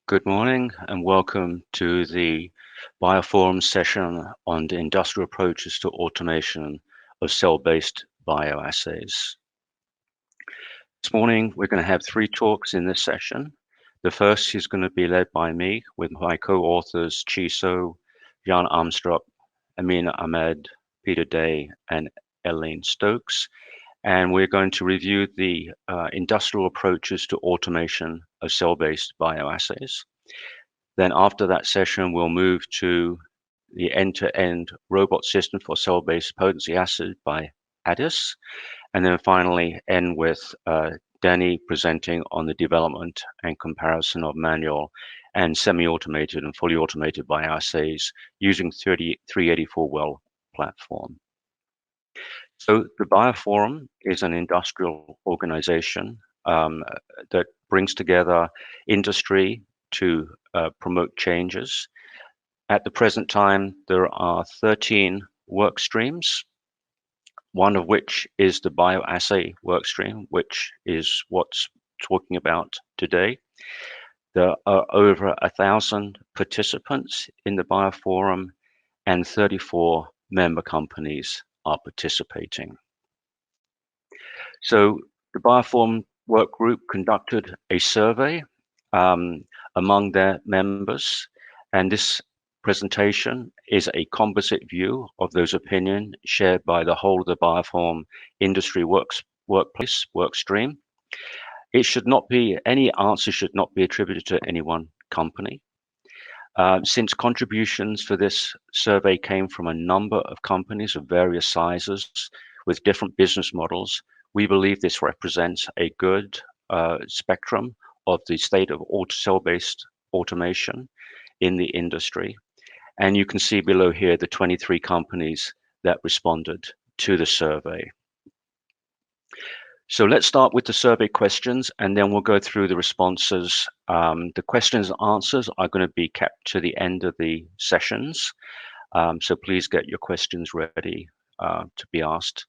Good morning and welcome to the BioPhorum session on the industrial approaches to automation of cell-based bioassays. This morning, we're going to have 3 talks in this session. The first is going to be led by me with my co-authors Chiso, Jan Armstrong, Amina Ahmed, Peter Day, and Elaine Stokes. And we're going to review the industrial approaches to automation of cell-based bioassays. Then after that session, we'll move to the end-to-end robot system for cell-based potency assay by Ásdís. And then finally end with Denny presenting on the development and comparison of manual and semi-automated and fully automated bioassays using 384 well platform. So the BioPhorum is an industrial organization that brings together industry to promote changes. At the present time, there are 13 work streams, one of which is the bioassay workstream, which is what's talking about today. There are over 1,000 participants in the BioPhorum and 34 member companies are participating. So the BioPharm work group conducted a survey among their members, and this presentation is a composite view of those opinions shared by the whole of the BioPharm industry workplace work stream. It should not be, any answer should not be attributed to any one company. Since contributions for this survey came from a number of companies of various sizes with different business models, we believe this represents a good spectrum of the state of cell-based automation in the industry. And you can see below here the 23 companies that responded to the survey. So let's start with the survey questions, and then we'll go through the responses. The questions and answers are going to be kept to the end of the sessions. So please get your questions ready to be asked.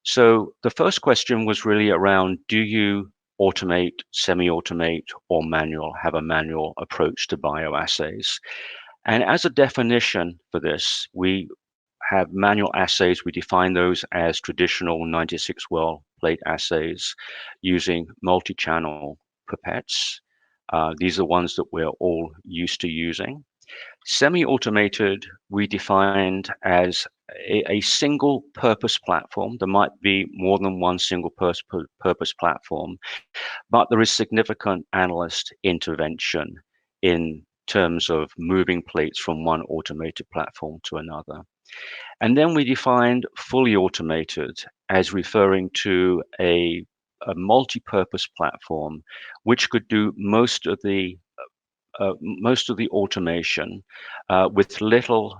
So the first question was really around, do you automate, semi-automate, or have a manual approach to bioassays? And as a definition for this, we have manual assays. We define those as traditional 96 well plate assays using multi-channel pipettes. These are ones that we're all used to using. Semi-automated, we defined as a single purpose platform. There might be more than one single purpose platform, but there is significant analyst intervention in terms of moving plates from one automated platform to another. And then we defined fully automated as referring to a multi-purpose platform, which could do most of the automation with little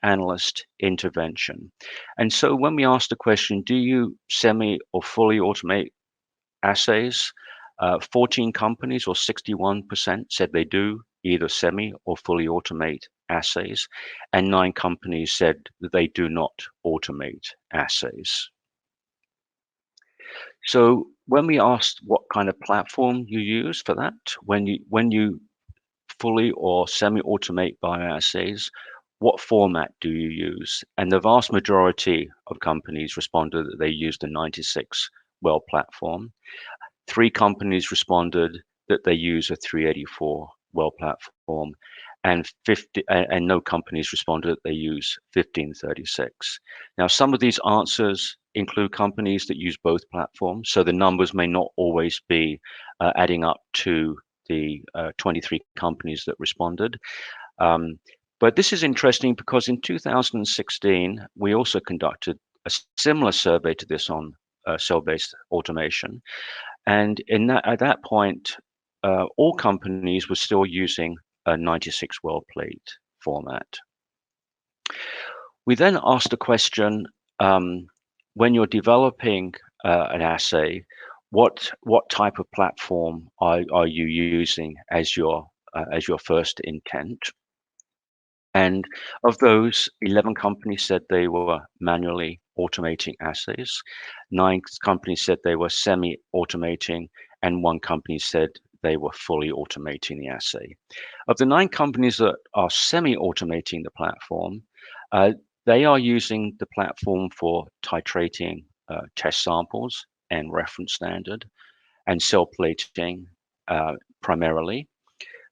analyst intervention. And so when we asked the question, do you semi or fully automate assays? 14 companies or 61% said they do either semi or fully automate assays, and 9 companies said that they do not automate assays. So when we asked what kind of platform you use for that, when you fully or semi-automate bioassays, what format do you use? And the vast majority of companies responded that they used the 96 well platform. 3 companies responded that they use a 384 well platform, and no companies responded that they use 1536. Now, some of these answers include companies that use both platforms, so the numbers may not always be adding up to the 23 companies that responded. But this is interesting because in 2016, we also conducted a similar survey to this on cell-based automation. And at that point, all companies were still using a 96 well plate format. We then asked the question, when you're developing an assay, what type of platform are you using as your first intent? And of those, 11 companies said they were manually automating assays. 9 companies said they were semi-automating, and 1 company said they were fully automating the assay. Of the 9 companies that are semi-automating the platform, they are using the platform for titrating test samples and reference standard and cell plating primarily.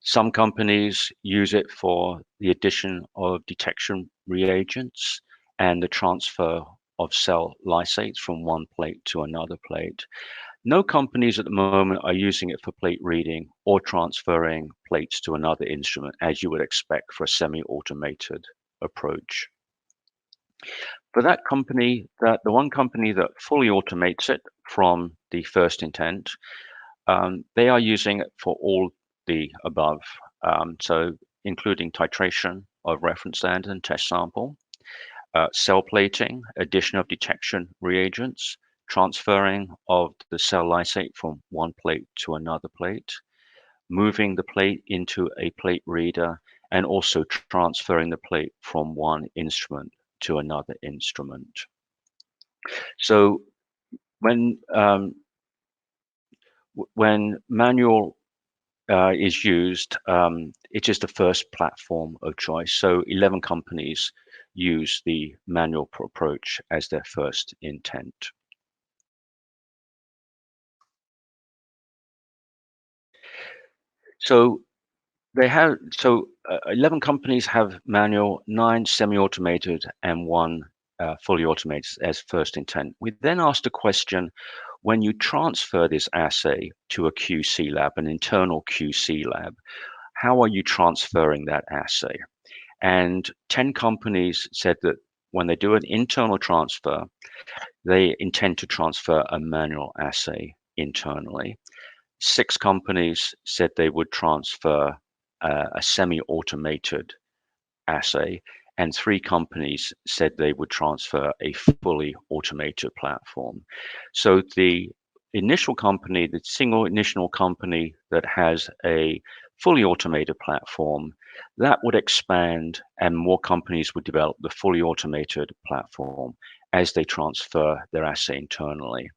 Some companies use it for the addition of detection reagents and the transfer of cell lysates from one plate to another plate. No companies at the moment are using it for plate reading or transferring plates to another instrument, as you would expect for a semi-automated approach. For that company, the one company that fully automates it from the first intent, they are using it for all the above, so including titration of reference standard and test sample, cell plating, addition of detection reagents, transferring of the cell lysate from one plate to another plate, moving the plate into a plate reader, and also transferring the plate from one instrument to another instrument. So when manual is used, it is the first platform of choice. So 11 companies use the manual approach as their first intent. So 11 companies have manual, 9 semi-automated, and 1 fully automated as first intent. We then asked a question: when you transfer this assay to a QC lab, an internal QC lab, how are you transferring that assay? And 10 companies said that when they do an internal transfer, they intend to transfer a manual assay internally. 6 companies said they would transfer a semi-automated assay, and 3 companies said they would transfer a fully automated platform. So the initial company, the single initial company that has a fully automated platform, that would expand and more companies would develop the fully automated platform as they transfer their assay internally.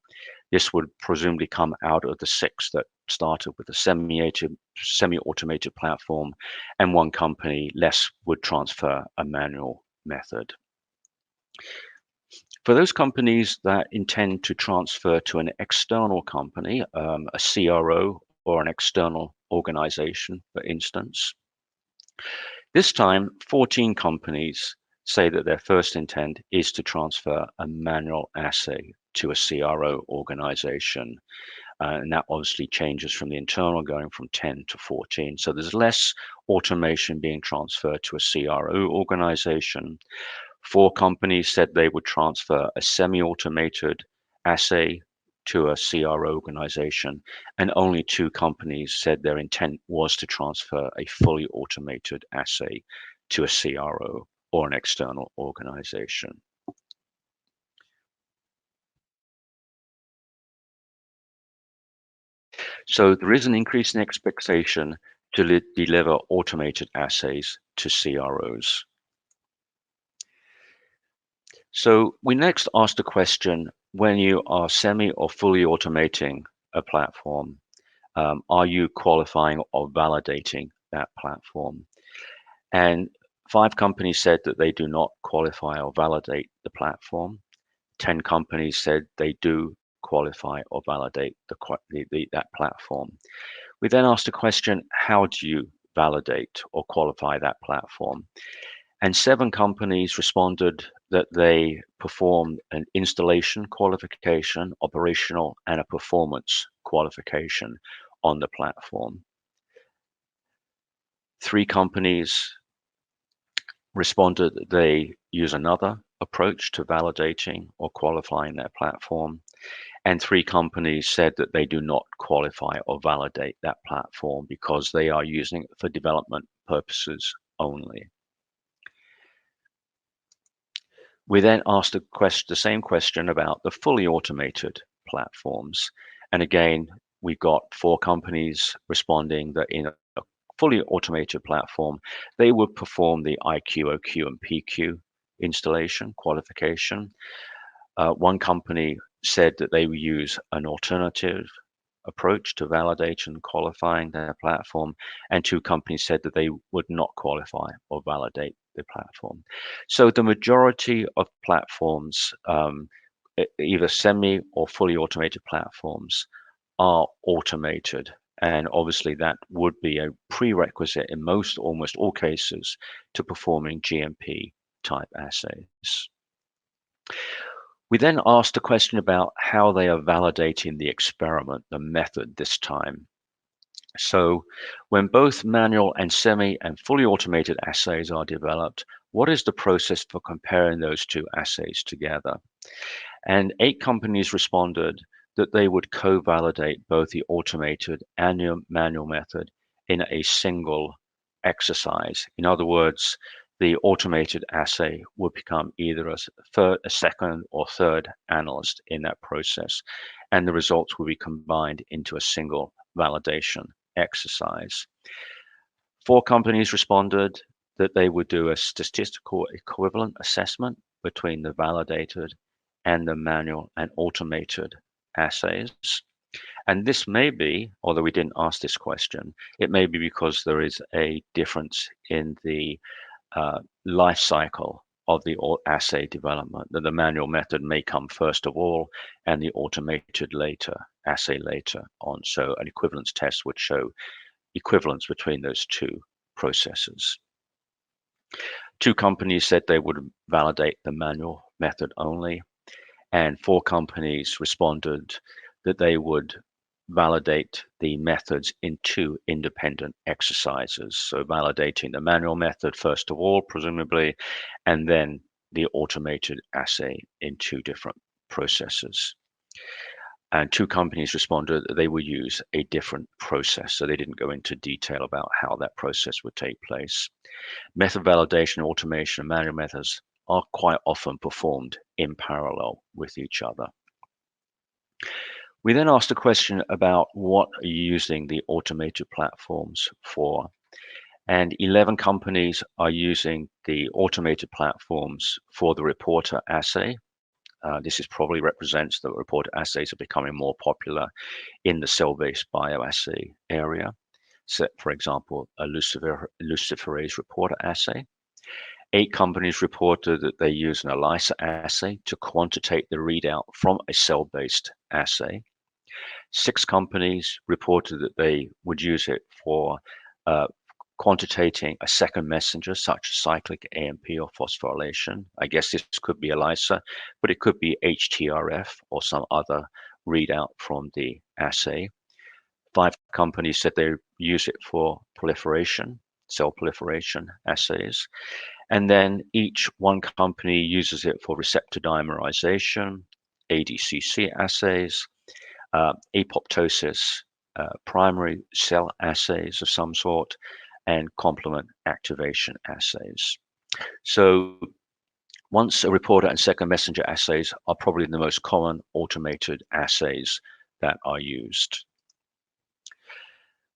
This would presumably come out of the 6 that started with a semi-automated platform, and 1 company less would transfer a manual method. For those companies that intend to transfer to an external company, a CRO or an external organization, for instance, this time 14 companies say that their first intent is to transfer a manual assay to a CRO organization. And that obviously changes from the internal, going from 10 to 14. So there's less automation being transferred to a CRO organization. 4 companies said they would transfer a semi-automated assay to a CRO organization, and only 2 companies said their intent was to transfer a fully automated assay to a CRO or an external organization. So there is an increase in expectation to deliver automated assays to CROs. So we next asked the question: when you are semi or fully automating a platform, are you qualifying or validating that platform? And 5 companies said that they do not qualify or validate the platform. 10 companies said they do qualify or validate that platform. We then asked the question: how do you validate or qualify that platform? And 7 companies responded that they perform an installation qualification, operational, and a performance qualification on the platform. 3 companies responded that they use another approach to validating or qualifying their platform. And 3 companies said that they do not qualify or validate that platform because they are using it for development purposes only. We then asked the same question about the fully automated platforms. And again, we got 4 companies responding that in a fully automated platform, they would perform the IQ, OQ, and PQ installation qualification. 1 company said that they would use an alternative approach to validate and qualifying their platform, and 2 companies said that they would not qualify or validate the platform. So the majority of platforms, either semi or fully automated platforms, are automated. And obviously that would be a prerequisite in almost all cases to performing GMP type assays. We then asked a question about how they are validating the experiment, the method this time. So when both manual and semi and fully automated assays are developed, what is the process for comparing those 2 assays together? And 8 companies responded that they would co-validate both the automated and the manual method in a single exercise. In other words, the automated assay would become either a second or third analyst in that process, and the results will be combined into a single validation exercise. 4 companies responded that they would do a statistical equivalent assessment between the validated and the manual and automated assays. And this may be, although we didn't ask this question, it may be because there is a difference in the life cycle of the assay development, that the manual method may come first of all and the automated assay later on. So an equivalence test would show equivalence between those 2 processes. 2 companies said they would validate the manual method only, and 4 companies responded that they would validate the methods in 2 independent exercises. So validating the manual method first of all, presumably, and then the automated assay in 2 different processes. And 2 companies responded that they would use a different process. So they didn't go into detail about how that process would take place. Method validation, automation, and manual methods are quite often performed in parallel with each other. We then asked a question about what are you using the automated platforms for, and 11 companies are using the automated platforms for the reporter assay. This probably represents that reporter assays are becoming more popular in the cell-based bioassay area. So, for example, a luciferase reporter assay. 8 companies reported that they use an ELISA assay to quantitate the readout from a cell-based assay. 6 companies reported that they would use it for quantitating a second messenger, such as cyclic AMP or phosphorylation. I guess this could be ELISA, but it could be HTRF or some other readout from the assay. 5 companies said they use it for proliferation, cell proliferation assays. And then one company uses it for receptor dimerization, ADCC assays, apoptosis, primary cell assays of some sort, and complement activation assays. So once a reporter and second messenger assays are probably the most common automated assays that are used.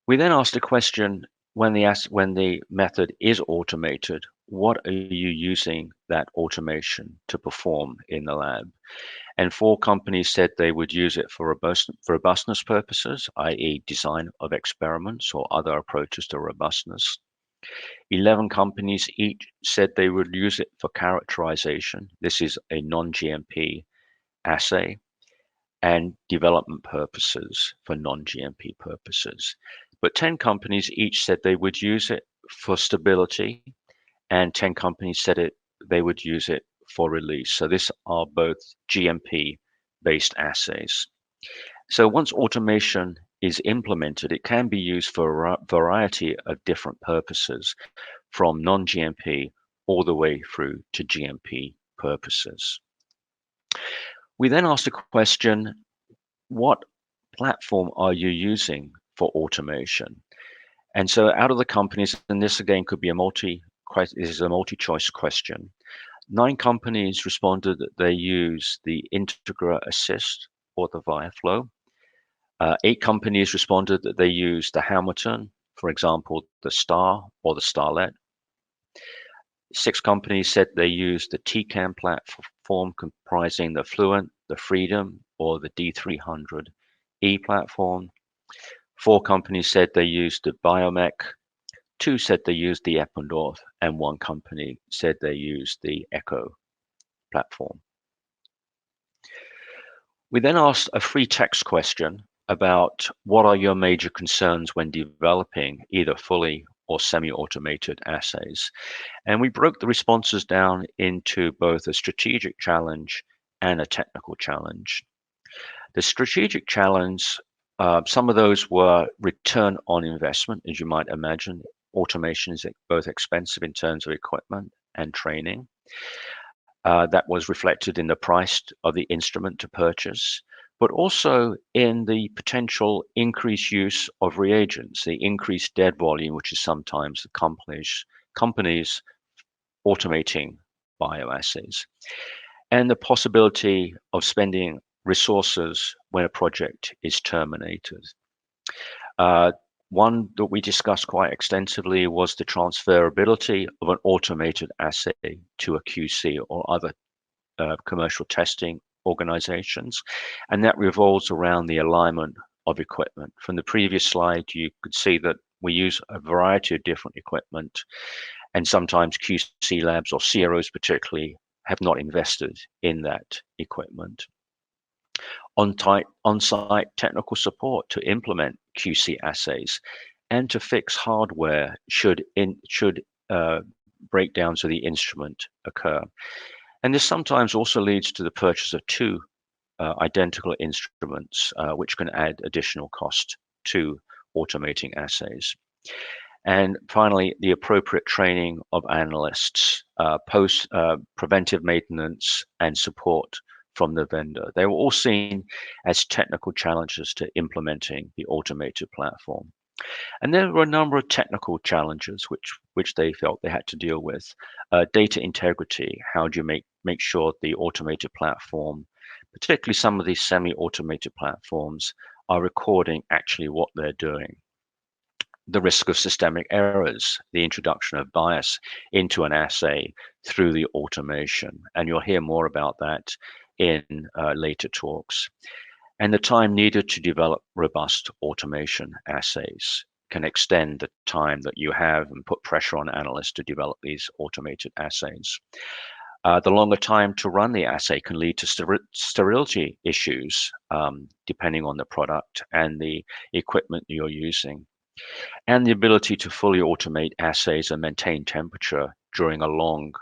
We then asked a question, when the method is automated, what are you using that automation to perform in the lab? And 4 companies said they would use it for robustness purposes, i.e. design of experiments or other approaches to robustness. 11 companies each said they would use it for characterization. This is a non-GMP assay, and development purposes for non-GMP purposes. But 10 companies each said they would use it for stability, and 10 companies said they would use it for release. So these are both GMP-based assays. So once automation is implemented, it can be used for a variety of different purposes, from non-GMP all the way through to GMP purposes. We then asked a question, what platform are you using for automation? And so out of the companies, and this again could be a multi-choice question, 9 companies responded that they use the Integra Assist or the ViaFlow. 8 companies responded that they use the Hamilton, for example, the Star or the Starlet. 6 companies said they use the TCAM platform comprising the Fluent, the Freedom, or the D300 platform. 4 companies said they used the Biomech. 2 said they used the Eppendorf, and 1 company said they used the Echo platform. We then asked a free text question about what are your major concerns when developing either fully or semi-automated assays. And we broke the responses down into both a strategic challenge and a technical challenge. The strategic challenge, some of those were return on investment, as you might imagine. Automation is both expensive in terms of equipment and training. That was reflected in the price of the instrument to purchase, but also in the potential increased use of reagents, the increased dead volume, which is sometimes companies automating bioassays, and the possibility of spending resources when a project is terminated. One that we discussed quite extensively was the transferability of an automated assay to a QC or other commercial testing organizations, and that revolves around the alignment of equipment. From the previous slide, you could see that we use a variety of different equipment, and sometimes QC labs or CROs particularly have not invested in that equipment. On-site technical support to implement QC assays and to fix hardware should breakdowns of the instrument occur. And this sometimes also leads to the purchase of 2 identical instruments, which can add additional cost to automating assays. And finally, the appropriate training of analysts, post preventive maintenance and support from the vendor. They were all seen as technical challenges to implementing the automated platform. And there were a number of technical challenges which they felt they had to deal with. Data integrity, how do you make sure the automated platform, particularly some of these semi-automated platforms, are recording actually what they're doing. The risk of systemic errors, the introduction of bias into an assay through the automation. And you'll hear more about that in later talks. And the time needed to develop robust automation assays can extend the time that you have and put pressure on analysts to develop these automated assays. The longer time to run the assay can lead to sterility issues, depending on the product and the equipment you're using. And the ability to fully automate assays and maintain temperature during a long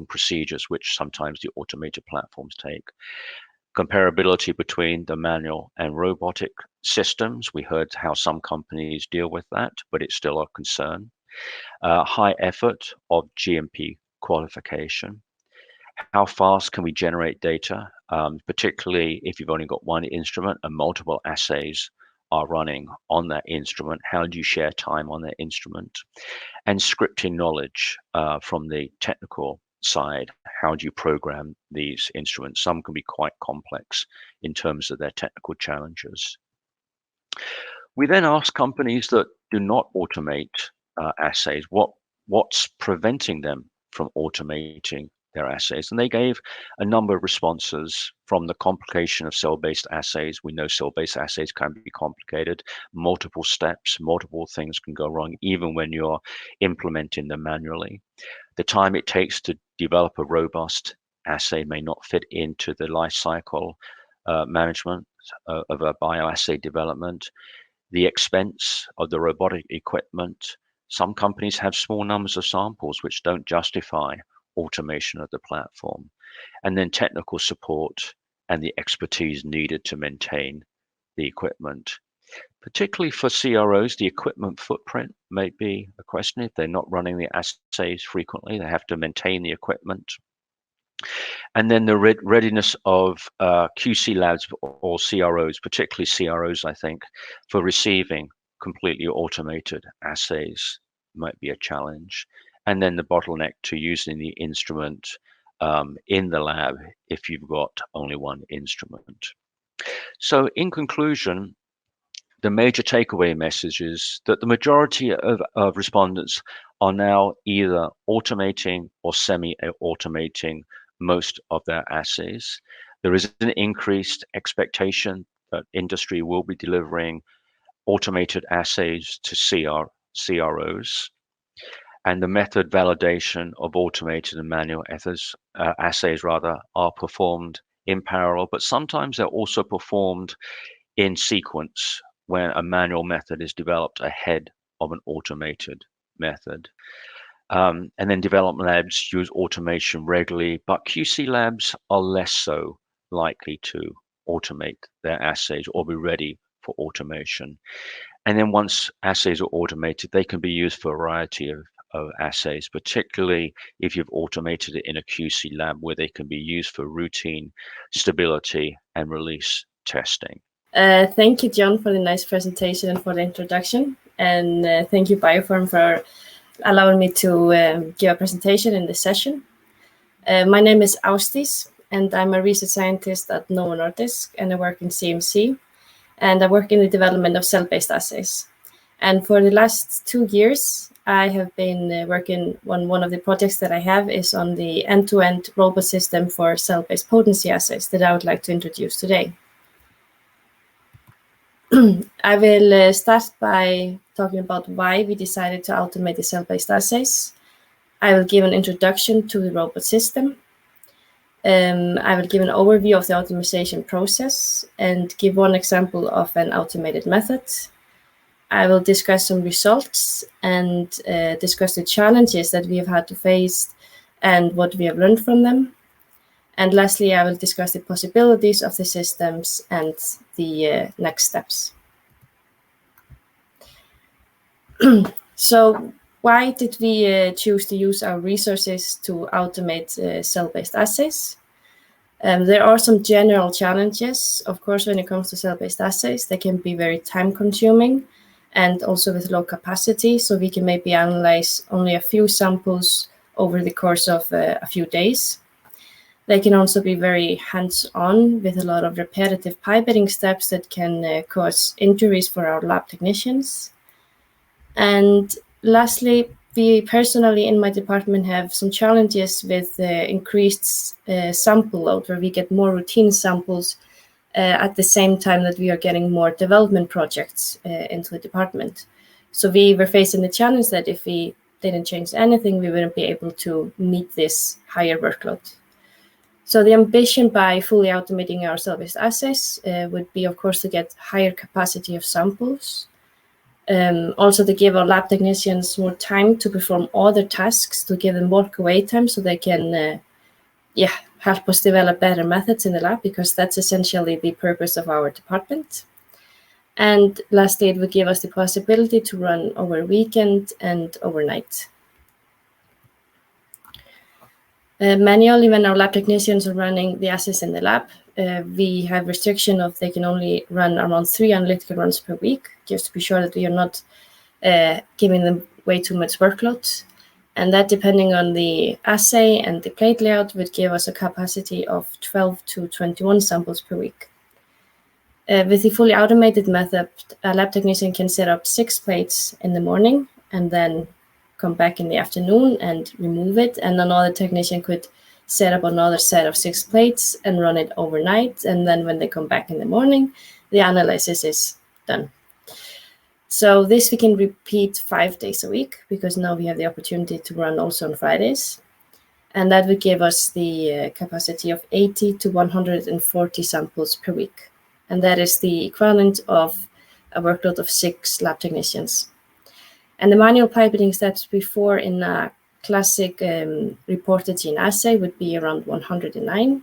procedures, which sometimes the automated platforms take. Comparability between the manual and robotic systems. We heard how some companies deal with that, but it's still a concern. High effort of GMP qualification. How fast can we generate data, particularly if you've only got one instrument and multiple assays are running on that instrument? How do you share time on that instrument? And scripting knowledge from the technical side. How do you program these instruments? Some can be quite complex in terms of their technical challenges. We then ask companies that do not automate assays, what's preventing them from automating their assays? And they gave a number of responses, from the complication of cell-based assays. We know cell-based assays can be complicated, multiple steps, multiple things can go wrong, even when you're implementing them manually. The time it takes to develop a robust assay may not fit into the life cycle management of a bioassay development. The expense of the robotic equipment. Some companies have small numbers of samples which don't justify automation of the platform. And then technical support and the expertise needed to maintain the equipment. Particularly for CROs, the equipment footprint may be a question. If they're not running the assays frequently, they have to maintain the equipment. And then the readiness of QC labs or CROs, particularly CROs, I think, for receiving completely automated assays might be a challenge. And then the bottleneck to using the instrument in the lab if you've got only one instrument. So in conclusion, the major takeaway message is that the majority of respondents are now either automating or semi-automating most of their assays. There is an increased expectation that industry will be delivering automated assays to CROs, and the method validation of automated and manual assays are performed in parallel, but sometimes they're also performed in sequence when a manual method is developed ahead of an automated method. And then development labs use automation regularly, but QC labs are less so likely to automate their assays or be ready for automation. And then once assays are automated, they can be used for a variety of assays, particularly if you've automated it in a QC lab where they can be used for routine stability and release testing. Thank you, John, for the nice presentation and for the introduction. And thank you, BioPharm, for allowing me to give a presentation in this session. My name is Ásdís, and I'm a research scientist at Novo Nordisk, and I work in CMC, and I work in the development of cell-based assays. And for the last 2 years, I have been working on one of the projects that I have is on the end-to-end robot system for cell-based potency assays that I would like to introduce today. I will start by talking about why we decided to automate the cell-based assays. I will give an introduction to the robot system. I will give an overview of the optimization process and give one example of an automated method. I will discuss some results and discuss the challenges that we have had to face and what we have learned from them. And lastly, I will discuss the possibilities of the systems and the next steps. So why did we choose to use our resources to automate cell-based assays? There are some general challenges, of course, when it comes to cell-based assays. They can be very time-consuming and also with low capacity, so we can maybe analyze only a few samples over the course of a few days. They can also be very hands-on with a lot of repetitive pipetting steps that can cause injuries for our lab technicians. And lastly, we personally in my department have some challenges with increased sample load, where we get more routine samples at the same time that we are getting more development projects into the department. So we were facing the challenge that if we didn't change anything, we wouldn't be able to meet this higher workload. So the ambition by fully automating our cell-based assays would be, of course, to get higher capacity of samples. Also to give our lab technicians more time to perform other tasks, to give them walk away time so they can help us develop better methods in the lab, because that's essentially the purpose of our department. And lastly, it would give us the possibility to run over weekend and overnight. Manually, when our lab technicians are running the assays in the lab, we have restriction of they can only run around 3 analytical runs per week, just to be sure that we are not giving them way too much workload. And that, depending on the assay and the plate layout, would give us a capacity of 12 to 21 samples per week. With the fully automated method, a lab technician can set up 6 plates in the morning and then come back in the afternoon and remove it. And another technician could set up another set of 6 plates and run it overnight. And then when they come back in the morning, the analysis is done. So this we can repeat 5 days a week, because now we have the opportunity to run also on Fridays. And that would give us the capacity of 80 to 140 samples per week. And that is the equivalent of a workload of 6 lab technicians. And the manual pipetting steps before in a classic reported gene assay would be around 109.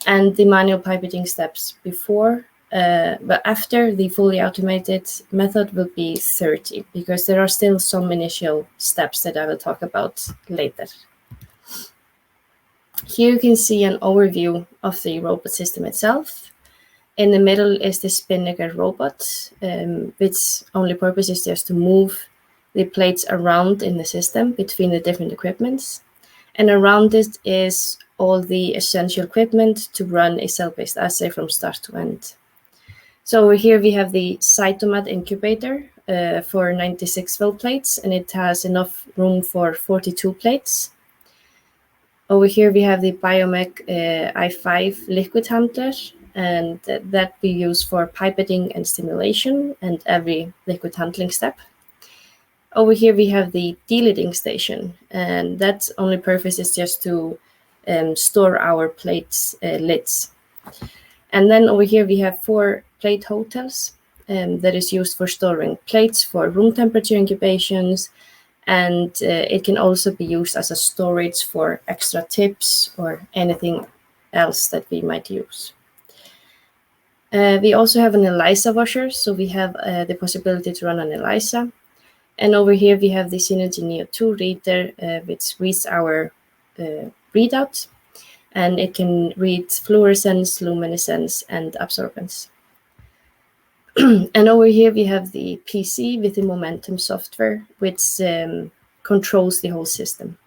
And the manual pipetting steps before, but after the fully automated method will be 30, because there are still some initial steps that I will talk about later. Here you can see an overview of the robot system itself. In the middle is the spinnaker robot, which only purpose is just to move the plates around in the system between the different equipments. And around it is all the essential equipment to run a cell-based assay from start to end. So over here we have the cytomat incubator for 96 fill plates, and it has enough room for 42 plates. Over here we have the Biomec i5 liquid handler, and that we use for pipetting and stimulation and every liquid handling step. Over here we have the delidding station, and that's only purpose is just to store our plates lids. And then over here we have 4 plate hotels that is used for storing plates for room temperature incubations, and it can also be used as a storage for extra tips or anything else that we might use. We also have an ELISA washer, so we have the possibility to run an ELISA. And over here we have the Synergy Neo 2 reader, which reads our readout, and it can read fluorescence, luminescence, and absorbance. And over here we have the PC with the Momentum software, which controls the whole system.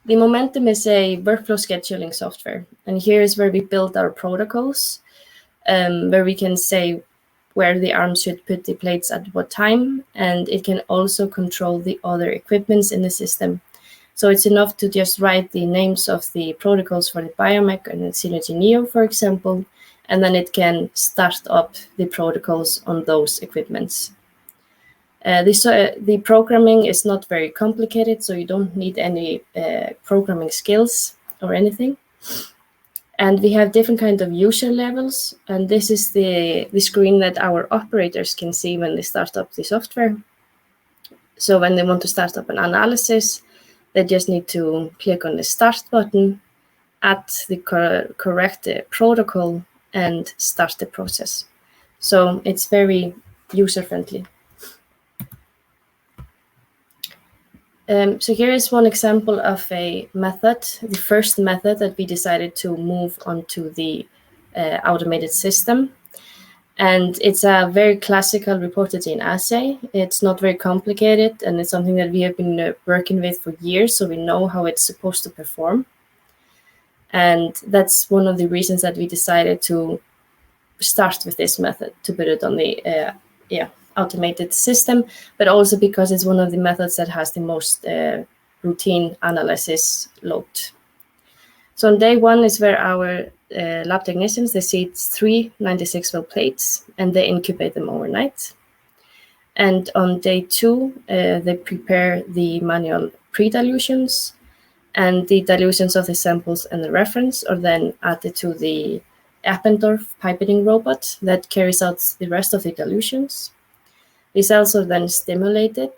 The Momentum is a workflow scheduling software, and here is where we build our protocols, where we can say where the arm should put the plates at what time, and it can also control the other equipments in the system. So it's enough to just write the names of the protocols for the Biomech and the Synergy Neo, for example, and then it can start up the protocols on those equipments. The programming is not very complicated, so you don't need any programming skills or anything. And we have different kinds of user levels, and this is the screen that our operators can see when they start up the software. So when they want to start up an analysis, they just need to click on the Start button, add the correct protocol, and start the process. So it's very user-friendly. So here is one example of a method, the first method that we decided to move onto the automated system. And it's a very classical reported in assay. It's not very complicated, and it's something that we have been working with for years, so we know how it's supposed to perform. And that's one of the reasons that we decided to start with this method, to put it on the automated system, but also because it's one of the methods that has the most routine analysis load. So on day 1 is where our lab technicians, they see 3 96-well plates, and they incubate them overnight. And on day 2, they prepare the manual pre-dilutions, and the dilutions of the samples and the reference are then added to the Appendorf pipetting robot that carries out the rest of the dilutions. The cells are then stimulated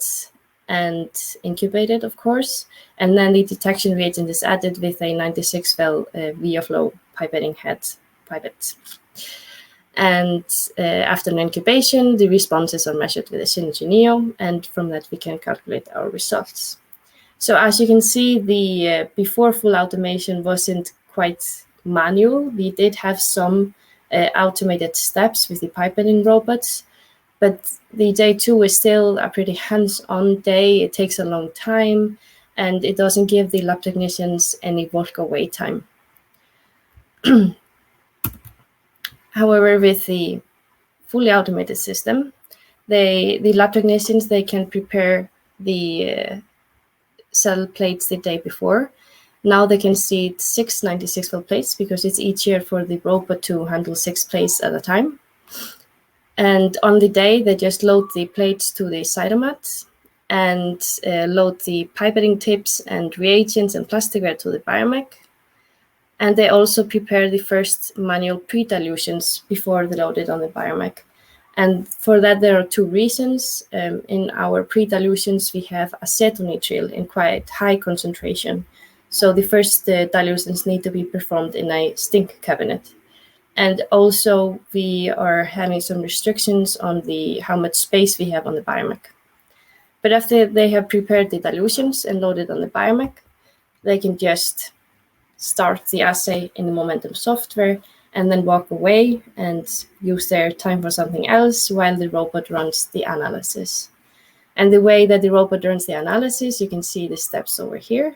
and incubated, of course, and then the detection reagent is added with a 96-well via flow pipetting head pipette. And after an incubation, the responses are measured with a Synergy Neo, and from that we can calculate our results. So as you can see, the before full automation wasn't quite manual. We did have some automated steps with the pipetting robots, but the day 2 is still a pretty hands-on day. It takes a long time, and it doesn't give the lab technicians any walk away time. However, with the fully automated system, the lab technicians, they can prepare the cell plates the day before. Now they can see 6 96-well plates because it's easier for the robot to handle 6 plates at a time. And on the day, they just load the plates to the cytomat and load the pipetting tips and reagents and plasticware to the Biomech. And they also prepare the first manual pre-dilutions before they load it on the Biomech. And for that, there are 2 reasons. In our pre-dilutions, we have acetonitrile in quite high concentration. So the first dilutions need to be performed in a stink cabinet. And also, we are having some restrictions on how much space we have on the Biomech. But after they have prepared the dilutions and loaded on the Biomech, they can just start the assay in the Momentum software and then walk away and use their time for something else while the robot runs the analysis. And the way that the robot runs the analysis, you can see the steps over here.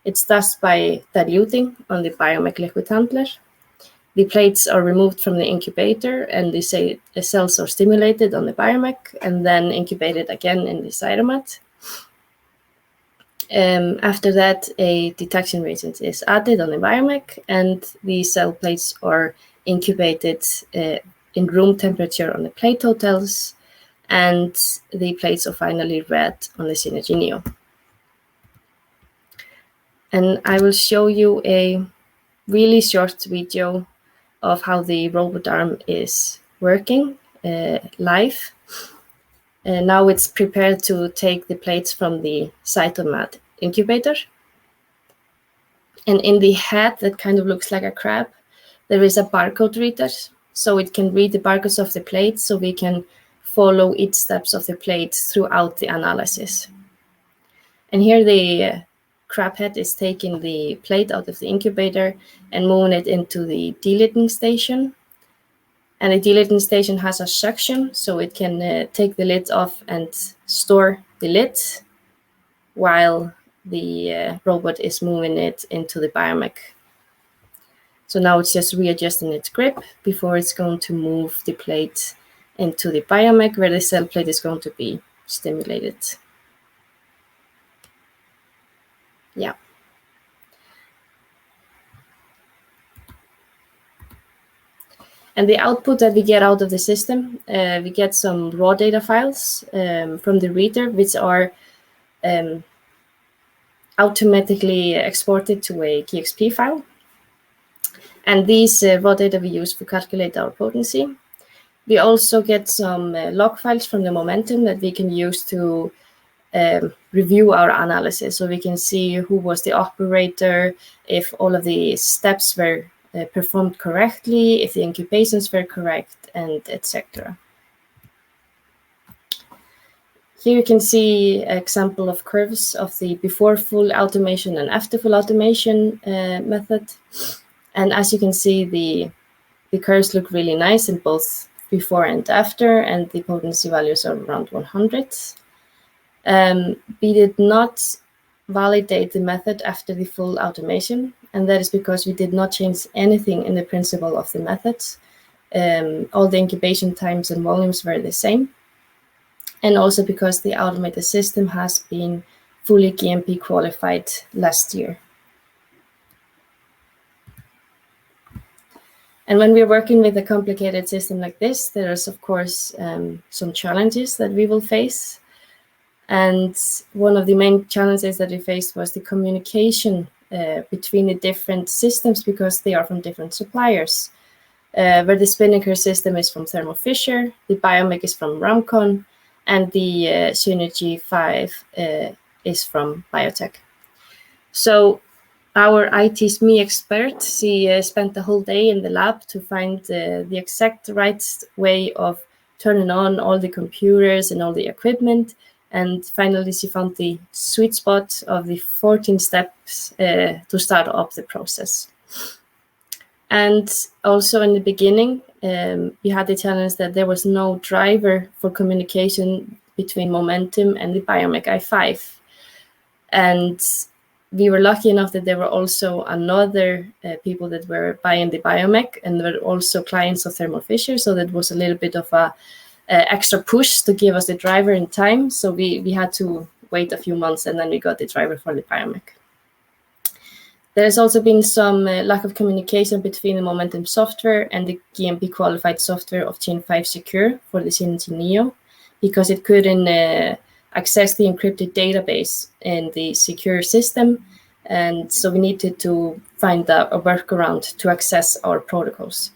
It starts by diluting on the Biomech liquid handler. The plates are removed from the incubator, and the cells are stimulated on the Biomech and then incubated again in the cytomat. After that, a detection reagent is added on the biomech, and the cell plates are incubated in room temperature on the plate hotels, and the plates are finally read on the Synergy Neo. And I will show you a really short video of how the robot arm is working live. Now it's prepared to take the plates from the cytomad incubator. And in the head that kind of looks like a crab, there is a barcode reader. So it can read the barcodes of the plates, so we can follow each steps of the plates throughout the analysis. And here the crab head is taking the plate out of the incubator and moving it into the delidding station. And the delidding station has a suction, so it can take the lid off and store the lid while the robot is moving it into the biomech. So now it's just readjusting its grip before it's going to move the plate into the biomech, where the cell plate is going to be stimulated. Yeah. And the output that we get out of the system, we get some raw data files from the reader, which are automatically exported to a GXP file. And these raw data we use to calculate our potency. We also get some log files from the momentum that we can use to review our analysis. So we can see who was the operator, if all of the steps were performed correctly, if the incubations were correct, and etc. Here you can see an example of curves of the before full automation and after full automation method. And as you can see, the curves look really nice in both before and after, and the potency values are around 100. We did not validate the method after the full automation, and that is because we did not change anything in the principle of the methods. All the incubation times and volumes were the same, and also because the automated system has been fully GMP qualified last year. And when we're working with a complicated system like this, there is, of course, some challenges that we will face. And one of the main challenges that we faced was the communication between the different systems, because they are from different suppliers. Where the Spinnaker system is from Thermo Fisher, the biomech is from Ramcon, and the Synergy 5 is from Biotech. So our IT SME expert, she spent the whole day in the lab to find the exact right way of turning on all the computers and all the equipment. And finally, she found the sweet spot of the 14 steps to start up the process. And also in the beginning, we had the challenge that there was no driver for communication between Momentum and the biomech i5. And we were lucky enough that there were also another people that were buying the biomech, and were also clients of Thermo Fisher. So that was a little bit of a extra push to give us the driver in time. So we had to wait a few months, and then we got the driver for the biomech. There has also been some lack of communication between the Momentum software and the GMP qualified software of Chain 5 Secure for the Synergy Neo, because it couldn't access the encrypted database in the secure system. And so we needed to find a workaround to access our protocols.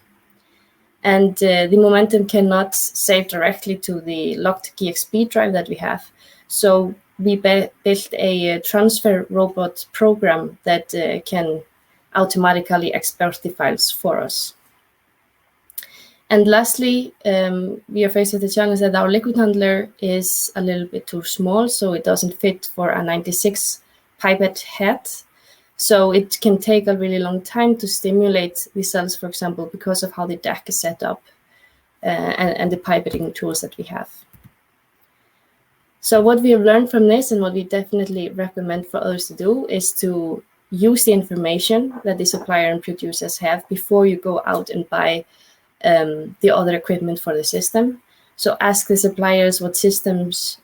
And the Momentum cannot save directly to the locked GXP drive that we have. So we built a transfer robot program that can automatically export the files for us. And lastly, we are faced with the challenge that our liquid handler is a little bit too small, so it doesn't fit for a 96 pipette head. So it can take a really long time to stimulate the cells, for example, because of how the deck is set up and the pipetting tools that we have. So what we have learned from this, and what we definitely recommend for others to do, is to use the information that the supplier and producers have before you go out and buy the other equipment for the system. So ask the suppliers what systems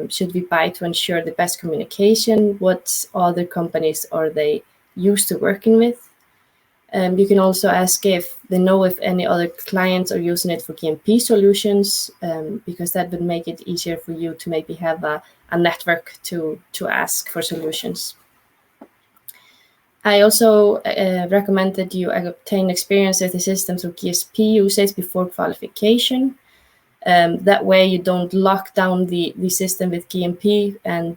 should we buy to ensure the best communication, what other companies are they used to working with. You can also ask if they know if any other clients are using it for GMP solutions, because that would make it easier for you to maybe have a network to ask for solutions. I also recommend that you obtain experience with the systems of GSP usage before qualification. That way you don't lock down the system with GMP and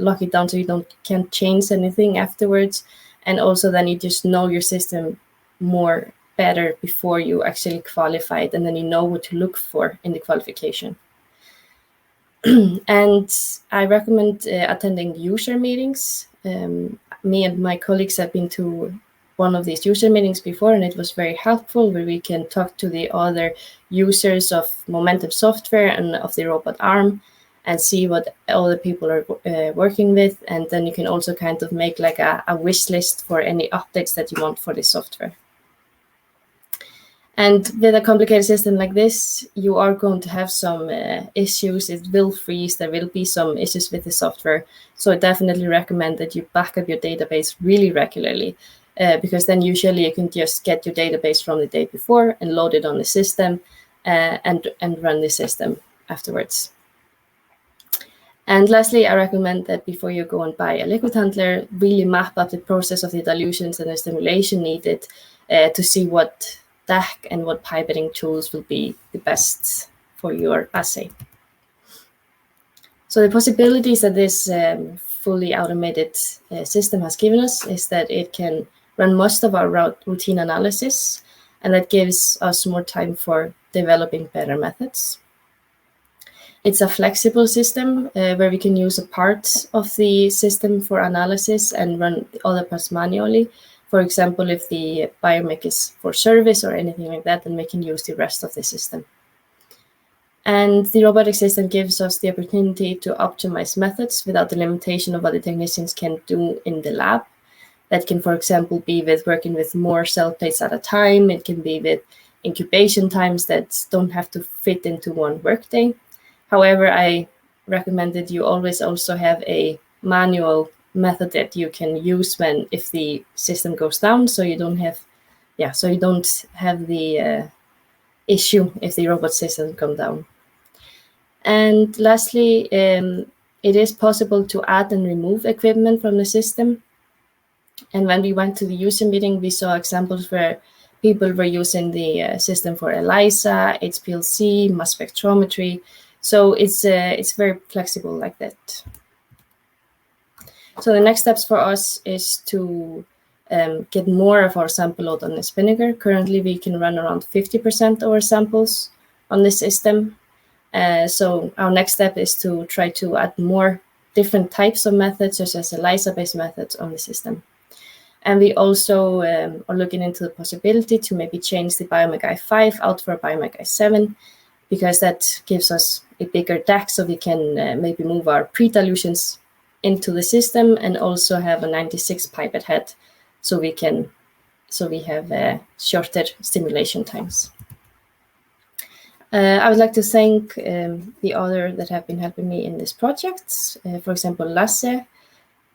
lock it down so you can't change anything afterwards. And also then you just know your system more better before you actually qualify it, and then you know what to look for in the qualification. And I recommend attending user meetings. Me and my colleagues have been to one of these user meetings before, and it was very helpful, where we can talk to the other users of Momentum software and of the robot arm and see what other people are working with. And then you can also kind of make like a wish list for any updates that you want for the software. And with a complicated system like this, you are going to have some issues. It will freeze. There will be some issues with the software. So I definitely recommend that you back up your database really regularly, because then usually you can just get your database from the day before and load it on the system and run the system afterwards. And lastly, I recommend that before you go and buy a liquid handler, really map up the process of the dilutions and the stimulation needed to see what DAC and what pipetting tools will be the best for your assay. So the possibilities that this fully automated system has given us is that it can run most of our routine analysis, and that gives us more time for developing better methods. It's a flexible system where we can use a part of the system for analysis and run the other parts manually. For example, if the biomic is for service or anything like that, then we can use the rest of the system. And the robotic system gives us the opportunity to optimize methods without the limitation of what the technicians can do in the lab. That can, for example, be with working with more cell plates at a time. It can be with incubation times that don't have to fit into one workday. However, I recommend that you always also have a manual method that you can use if the system goes down, so you don't have the issue if the robot system comes down. And lastly, it is possible to add and remove equipment from the system. And when we went to the user meeting, we saw examples where people were using the system for ELISA, HPLC, mass spectrometry. So it's very flexible like that. So the next steps for us is to get more of our sample load on the Spinnaker. Currently, we can run around 50% of our samples on the system. So our next step is to try to add more different types of methods, such as ELISA-based methods on the system. And we also are looking into the possibility to maybe change the Biomic i5 out for Biomic i7, because that gives us a bigger DAC, so we can maybe move our pre-dilutions into the system and also have a 96 pipette head, so we have shorter stimulation times. I would like to thank the other that have been helping me in this project, for example, Lasse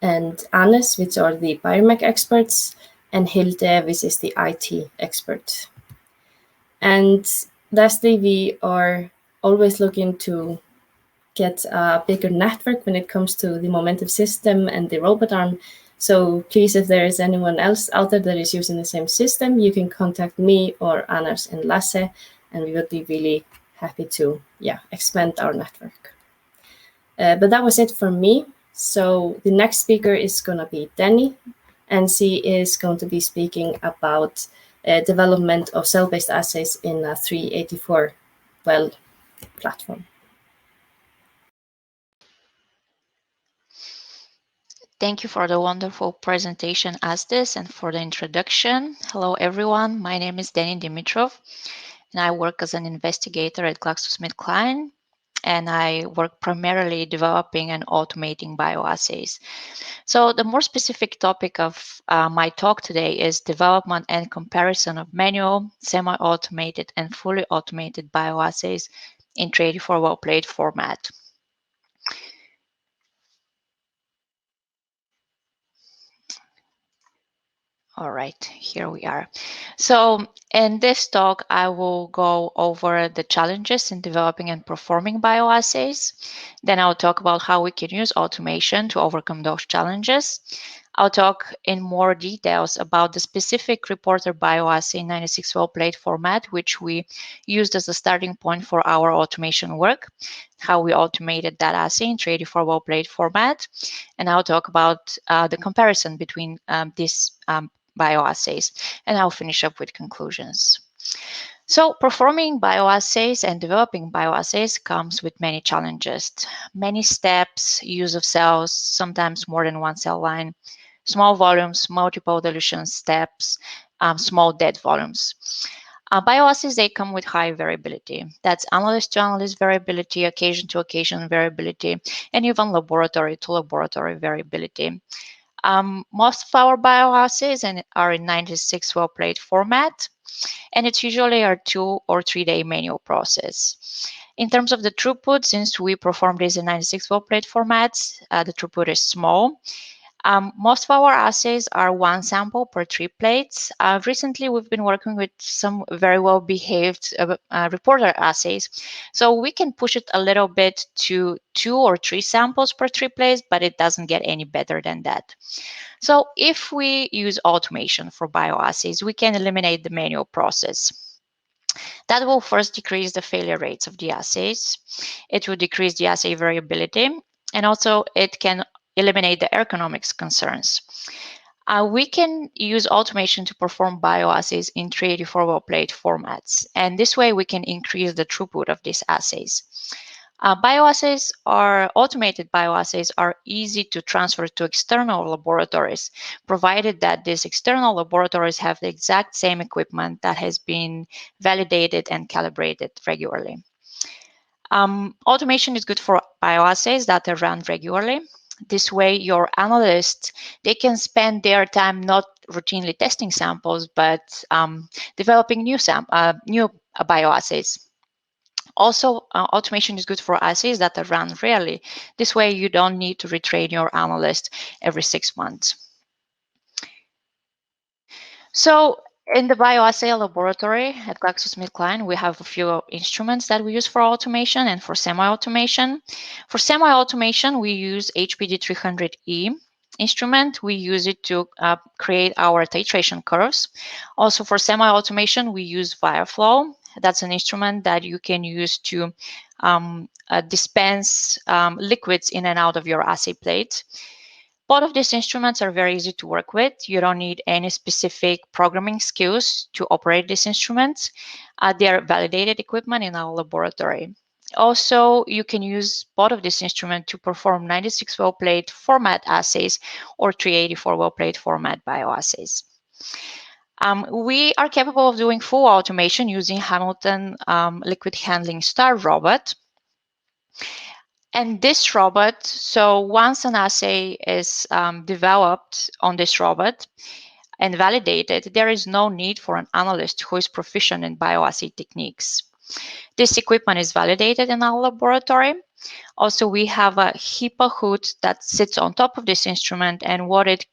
and Ásdís, which are the biomic experts, and Hilde, which is the IT expert. And lastly, we are always looking to get a bigger network when it comes to the Momentum system and the robot arm. So please, if there is anyone else out there that is using the same system, you can contact me or Ásdís and Lasse, and we would be really happy to expand our network. But that was it for me. So the next speaker is going to be Denny, and she is going to be speaking about development of cell-based assays in a 384 well platform. Thank you for the wonderful presentation, Ásdís, and for the introduction. Hello, everyone. My name is Denny Dimitrov, and I work as an investigator at GlaxoSmithKline, and I work primarily developing and automating bioassays. So the more specific topic of my talk today is development and comparison of manual, semi-automated, and fully automated bioassays in 384 well plate format. All right, here we are. So in this talk, I will go over the challenges in developing and performing bioassays. Then I'll talk about how we can use automation to overcome those challenges. I'll talk in more details about the specific reporter bioassay 96 well plate format, which we used as a starting point for our automation work, how we automated that assay in 384 well plate format. And I'll talk about the comparison between these bioassays, and I'll finish up with conclusions. So performing bioassays and developing bioassays comes with many challenges, many steps, use of cells, sometimes more than one cell line, small volumes, multiple dilution steps, small dead volumes. Bioassays, they come with high variability. That's analyst to analyst variability, occasion to occasion variability, and even laboratory to laboratory variability. Most of our bioassays are in 96 well plate format, and it's usually a 2 or 3 day manual process. In terms of the throughput, since we perform this in 96 well plate formats, the throughput is small. Most of our assays are 1 sample per 3 plates. Recently, we've been working with some very well behaved reporter assays. So we can push it a little bit to 2 or 3 samples per 3 plates, but it doesn't get any better than that. So if we use automation for bioassays, we can eliminate the manual process. That will first decrease the failure rates of the assays. It will decrease the assay variability, and also it can eliminate the ergonomics concerns. We can use automation to perform bioassays in 384 well plate formats, and this way we can increase the throughput of these assays. Automated bioassays are easy to transfer to external laboratories, provided that these external laboratories have the exact same equipment that has been validated and calibrated regularly. Automation is good for bioassays that are run regularly. This way, your analysts, they can spend their time not routinely testing samples, but developing new bioassays. Also, automation is good for assays that are run rarely. This way, you don't need to retrain your analyst every 6 months. So, in the bioassay laboratory at GlaxoSmithKline, we have a few instruments that we use for automation and for semi-automation. For semi-automation, we use HPD300E instrument. We use it to create our titration curves. Also, for semi-automation, we use ViaFlow. That's an instrument that you can use to dispense liquids in and out of your assay plate. Both of these instruments are very easy to work with. You don't need any specific programming skills to operate these instruments. They are validated equipment in our laboratory. Also, you can use both of these instruments to perform 96 well plate format assays or 384 well plate format bioassays. We are capable of doing full automation using Hamilton liquid handling star robot. And this robot, so once an assay is developed on this robot and validated, there is no need for an analyst who is proficient in bioassay techniques. This equipment is validated in our laboratory. Also, we have a HEPA hood that sits on top of this instrument, and what it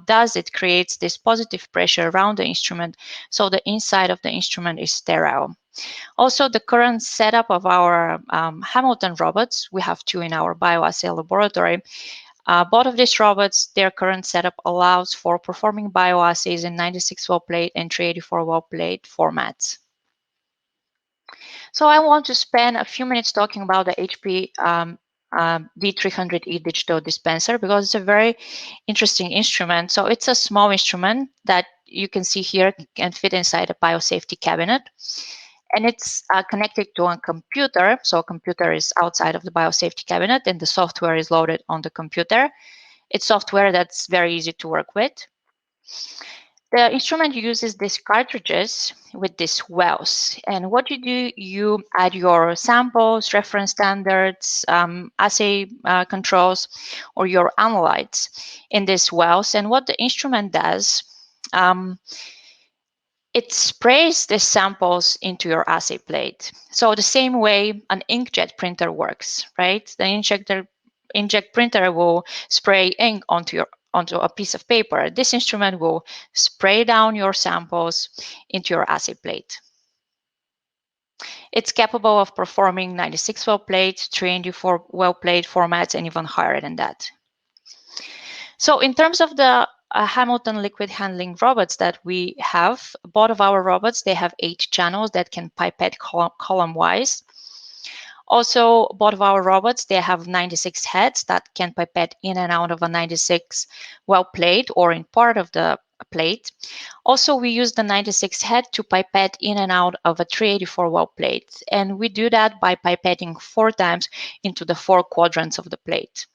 does, it creates this positive pressure around the instrument, so the inside of the instrument is sterile. Also, the current setup of our Hamilton robots, we have 2 in our bioassay laboratory. Both of these robots, their current setup allows for performing bioassays in 96 well plate and 384 well plate formats. So I want to spend a few minutes talking about the HP D300E digital dispenser, because it's a very interesting instrument. So it's a small instrument that you can see here can fit inside a biosafety cabinet. And it's connected to a computer. So a computer is outside of the biosafety cabinet, and the software is loaded on the computer. It's software that's very easy to work with. The instrument uses these cartridges with these wells. And what you do, you add your samples, reference standards, assay controls, or your analytes in these wells. And what the instrument does, it sprays the samples into your assay plate. So the same way an inkjet printer works, right? The inkjet printer will spray ink onto a piece of paper. This instrument will spray down your samples into your assay plate. It's capable of performing 96 well plate, 384 well plate formats, and even higher than that. So in terms of the Hamilton liquid handling robots that we have, both of our robots, they have 8 channels that can pipette column-wise. Also, both of our robots, they have 96 heads that can pipette in and out of a 96 well plate or in part of the plate. Also, we use the 96 head to pipette in and out of a 384 well plate. And we do that by pipetting 4 times into the 4 quadrants of the plate.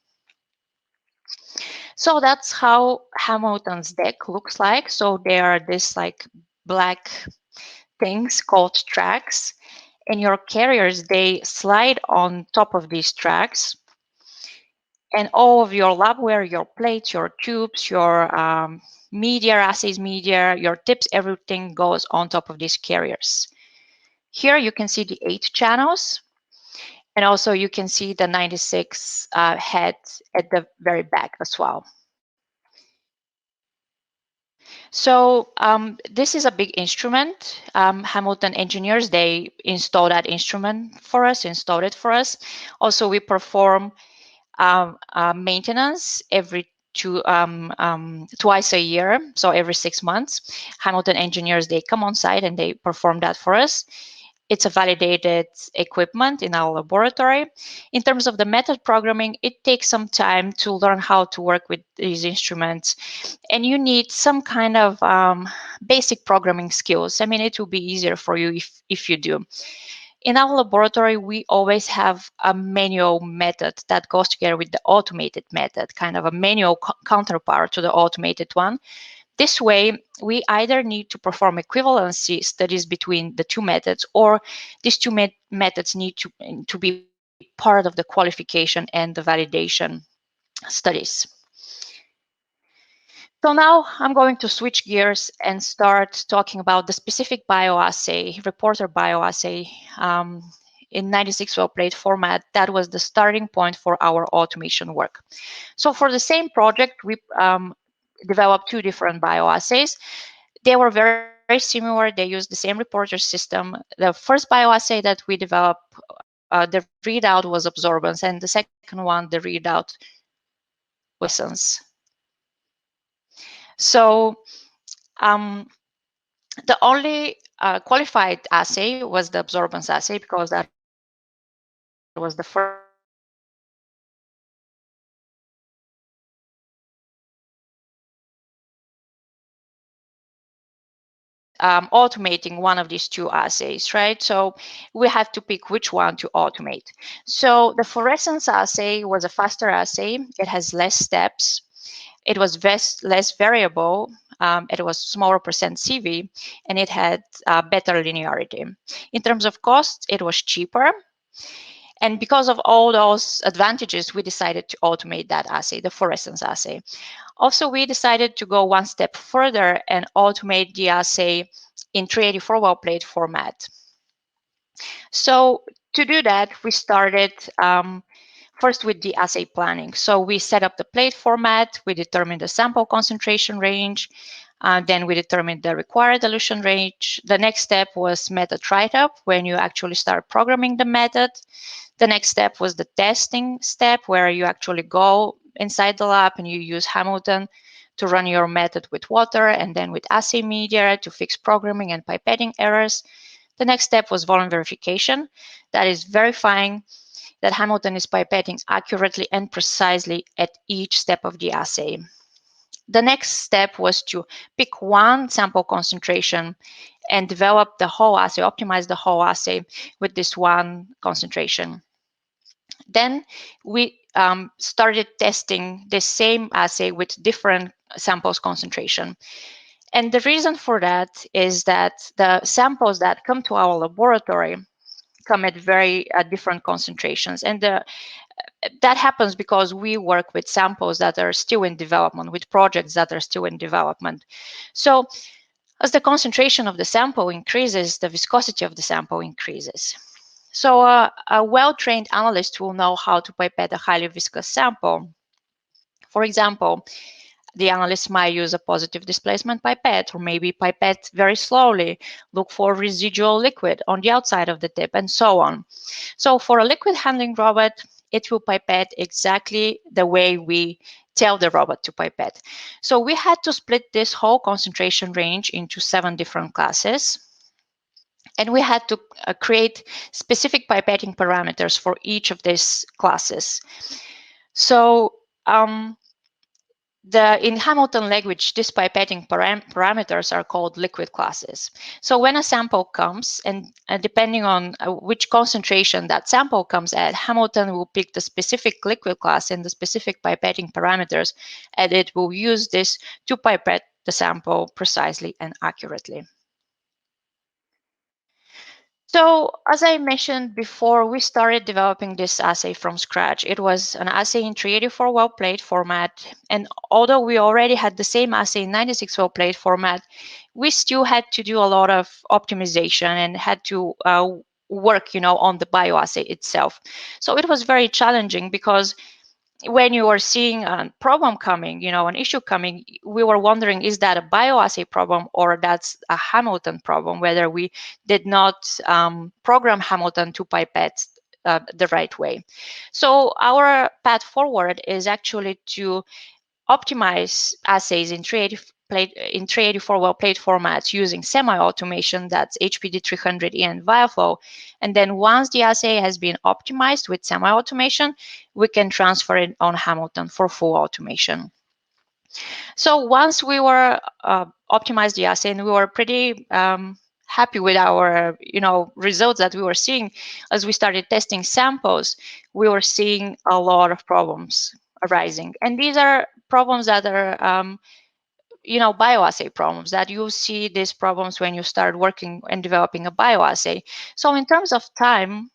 So that's how Hamilton's deck looks like. So there are these like black things called tracks, and your carriers, they slide on top of these tracks, and all of your labware, your plates, your tubes, your media, assays media, your tips, everything goes on top of these carriers. Here you can see the 8 channels, and also you can see the 96 head at the very back as well. So this is a big instrument. Hamilton engineers, they install that instrument for us, installed it for us. Also, we perform maintenance every twice a year, so every 6 months. Hamilton engineers, they come on site and they perform that for us. It's a validated equipment in our laboratory. In terms of the method programming, it takes some time to learn how to work with these instruments. And you need some kind of basic programming skills. I mean, it will be easier for you if you do. In our laboratory, we always have a manual method that goes together with the automated method, kind of a manual counterpart to the automated one. This way, we either need to perform equivalency studies between the 2 methods, or these 2 methods need to be part of the qualification and the validation studies. So now I'm going to switch gears and start talking about the specific bioassay, reporter bioassay in 96 well plate format. That was the starting point for our automation work. So for the same project, we developed 2 different bioassays. They were very similar. They used the same reporter system. The first bioassay that we developed, the readout was absorbance, and the second one, the readout was fluorescence. So the only qualified assay was the absorbance assay, because that was the first automating one of these 2 assays, right? So we have to pick which one to automate. So the fluorescence assay was a faster assay. It has less steps. It was less variable. It was smaller percent CV, and it had better linearity. In terms of cost, it was cheaper. And because of all those advantages, we decided to automate that assay, the fluorescence assay. Also, we decided to go 1 step further and automate the assay in 384 well plate format. So to do that, we started first with the assay planning. So we set up the plate format, we determined the sample concentration range, then we determined the required dilution range. The next step was method write-up, when you actually start programming the method. The next step was the testing step, where you actually go inside the lab and you use Hamilton to run your method with water and then with assay media to fix programming and pipetting errors. The next step was volume verification. That is verifying that Hamilton is pipetting accurately and precisely at each step of the assay. The next step was to pick 1 sample concentration and develop the whole assay, optimize the whole assay with this 1 concentration. Then we started testing the same assay with different samples concentration. And the reason for that is that the samples that come to our laboratory come at very different concentrations. And that happens because we work with samples that are still in development, with projects that are still in development. So As the concentration of the sample increases, the viscosity of the sample increases. So a well-trained analyst will know how to pipette a highly viscous sample. For example, the analyst might use a positive displacement pipette, or maybe pipette very slowly, look for residual liquid on the outside of the tip, and so on. So for a liquid handling robot, it will pipette exactly the way we tell the robot to pipette. So we had to split this whole concentration range into 7 different classes. And we had to create specific pipetting parameters for each of these classes. So in Hamilton language, these pipetting parameters are called liquid classes. So when a sample comes, and depending on which concentration that sample comes at, Hamilton will pick the specific liquid class and the specific pipetting parameters, and it will use this to pipette the sample precisely and accurately. So as I mentioned before, we started developing this assay from scratch. It was an assay in 384 well plate format. And although we already had the same assay in 96 well plate format, we still had to do a lot of optimization and had to work, on the bioassay itself. So it was very challenging because when you are seeing a problem coming, an issue coming, we were wondering, is that a bioassay problem or that's a Hamilton problem, whether we did not program Hamilton to pipette the right way. So our path forward is actually to optimize assays in 384 well plate formats using semi-automation, that's HPD 300E and BioPhorum. And then once the assay has been optimized with semi-automation, we can transfer it on Hamilton for full automation. So once we were optimized the assay, and we were pretty happy with our results that we were seeing as we started testing samples, we were seeing a lot of problems arising. And these are problems that are bioassay problems, that you see these problems when you start working and developing a bioassay. So in terms of time,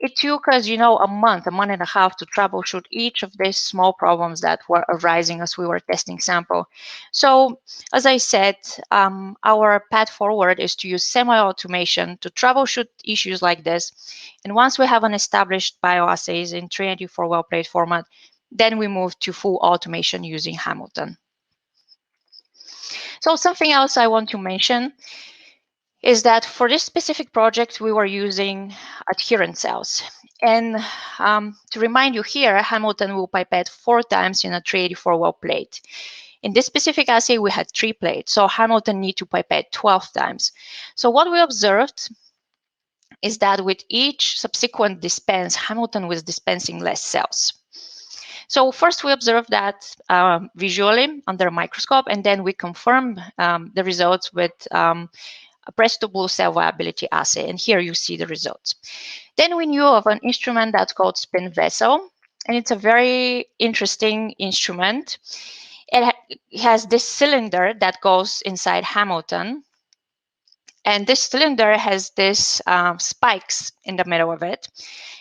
it took us, a month and a half to troubleshoot each of these small problems that were arising as we were testing sample. So as I said, our path forward is to use semi-automation to troubleshoot issues like this. And once we have an established bioassays in 384 well plate format, then we move to full automation using Hamilton. So something else I want to mention is that for this specific project, we were using adherent cells. And to remind you here, Hamilton will pipette 4 times in a 384 well plate. In this specific assay, we had 3 plates, so Hamilton need to pipette 12 times. So what we observed is that with each subsequent dispense, Hamilton was dispensing less cells. So first we observed that visually under a microscope, and then we confirmed the results with a press-to-blue cell viability assay. And here you see the results. Then we knew of an instrument that's called spin vessel, and it's a very interesting instrument. It has this cylinder that goes inside Hamilton. And this cylinder has this spikes in the middle of it.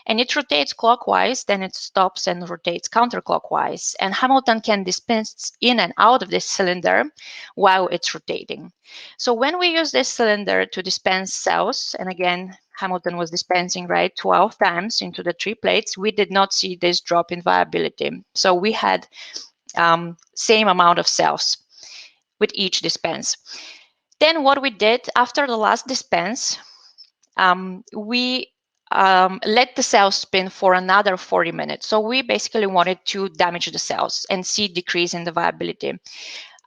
And it rotates clockwise, then it stops and rotates counterclockwise. And Hamilton can dispense in and out of this cylinder while it's rotating. So when we use this cylinder to dispense cells, and again, Hamilton was dispensing 12 times into the 3 plates, we did not see this drop in viability. So we had same amount of cells with each dispense. Then what we did after the last dispense, we let the cells spin for another 40 minutes. So we basically wanted to damage the cells and see decrease in the viability.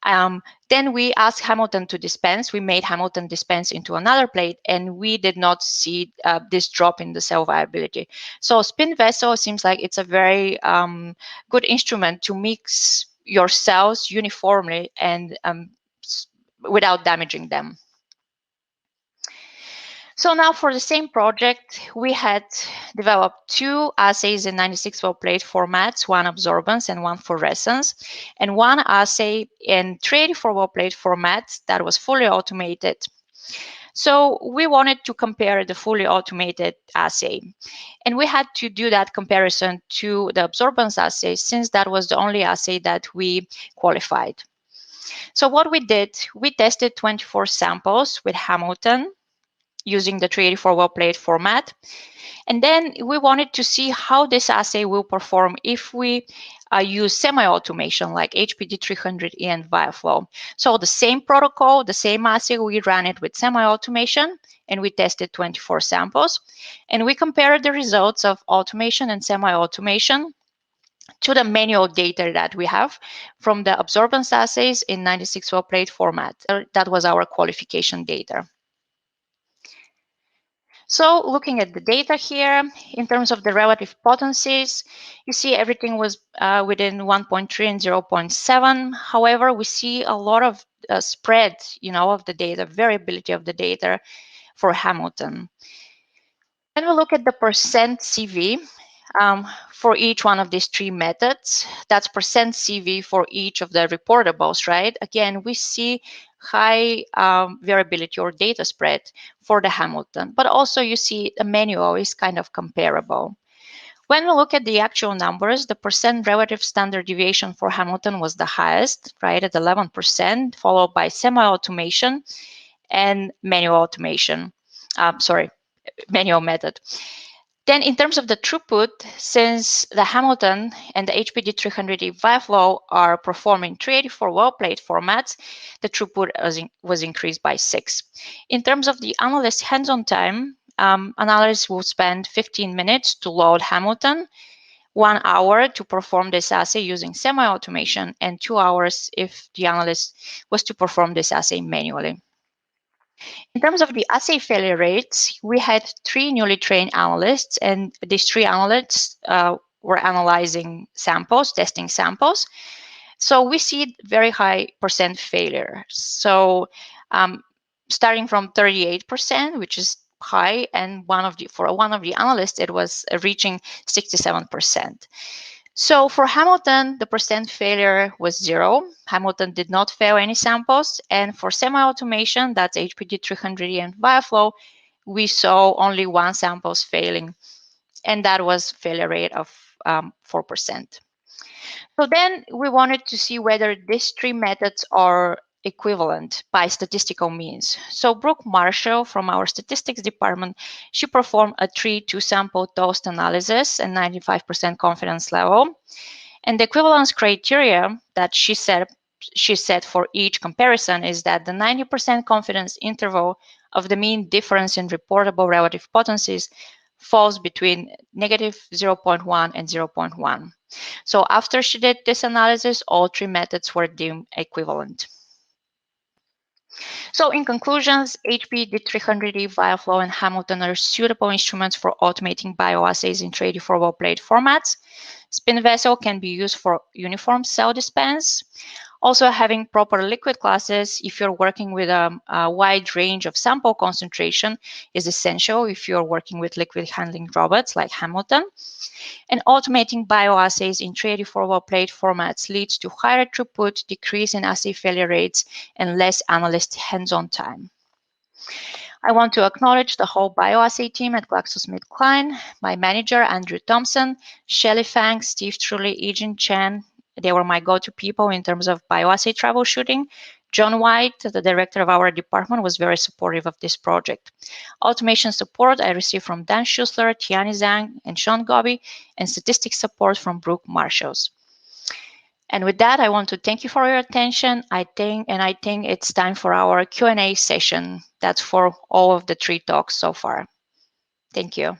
Then we asked Hamilton to dispense. We made Hamilton dispense into another plate, and we did not see this drop in the cell viability. So spin vessel seems like it's a very good instrument to mix your cells uniformly and without damaging them. So now for the same project, we had developed 2 assays in 96 well plate formats, one absorbance and one fluorescence, and one assay in 384 well plate formats that was fully automated. So we wanted to compare the fully automated assay, and we had to do that comparison to the absorbance assay, since that was the only assay that we qualified. So what we did, we tested 24 samples with Hamilton using the 384 well plate format. And then we wanted to see how this assay will perform if we use semi-automation like HPD300E and BioPhorum. So the same protocol, the same assay, we ran it with semi-automation and we tested 24 samples. And we compared the results of automation and semi-automation to the manual data that we have from the absorbance assays in 96 well plate format. That was our qualification data. So looking at the data here, in terms of the relative potencies, you see everything was within 1.3 and 0.7. However, we see a lot of spread, of the data, variability of the data for Hamilton. When we look at the percent CV for each one of these three methods, that's percent CV for each of the reportables, right? Again, we see high variability or data spread for the Hamilton, but also you see the manual is kind of comparable. When we look at the actual numbers, the percent relative standard deviation for Hamilton was the highest, right, at 11%, followed by semi-automation and manual automation. Manual method. Then in terms of the throughput, since the Hamilton and the HPD300E BioPhorum are performing 384 well plate formats, the throughput was increased by 6. In terms of the analyst hands-on time, analysts will spend 15 minutes to load Hamilton, 1 hour to perform this assay using semi-automation, and 2 hours if the analyst was to perform this assay manually. In terms of the assay failure rates, we had 3 newly trained analysts, and these 3 analysts were analyzing samples, testing samples. So we see very high percent failure. So starting from 38%, which is high, and for one of the analysts, it was reaching 67%. So for Hamilton, the percent failure was 0. Hamilton did not fail any samples. And for semi-automation, that's HPD300E and BioPhorum, we saw only 1 samples failing. And that was failure rate of 4%. So then we wanted to see whether these 3 methods are equivalent by statistical means. So Brooke Marshall from our statistics department, she performed a 3-2 sample toast analysis and 95% confidence level. And the equivalence criteria that she set for each comparison is that the 90% confidence interval of the mean difference in reportable relative potencies falls between negative 0.1 and 0.1. So after she did this analysis, all 3 methods were deemed equivalent. So in conclusions, HPD300E, BioPhorum, and Hamilton are suitable instruments for automating bioassays in 384 well plate formats. Spin vessel can be used for uniform cell dispense. Also, having proper liquid classes, if you're working with a wide range of sample concentration, is essential if you're working with liquid handling robots like Hamilton. And automating bioassays in 384 well plate formats leads to higher throughput, decrease in assay failure rates, and less analyst hands-on time. I want to acknowledge the whole bioassay team at GlaxoSmithKline, my manager, Andrew Thompson, Shelley Fang, Steve Truly, Ejin Chen. They were my go-to people in terms of bioassay troubleshooting. John White, the director of our department, was very supportive of this project. Automation support I received from Dan Schussler, Tiani Zhang, and Sean Gobi, and statistics support from Brooke Marshalls. And with that, I want to thank you for your attention. I think it's time for our Q&A session. That's for all of the 3 talks so far. Thank you.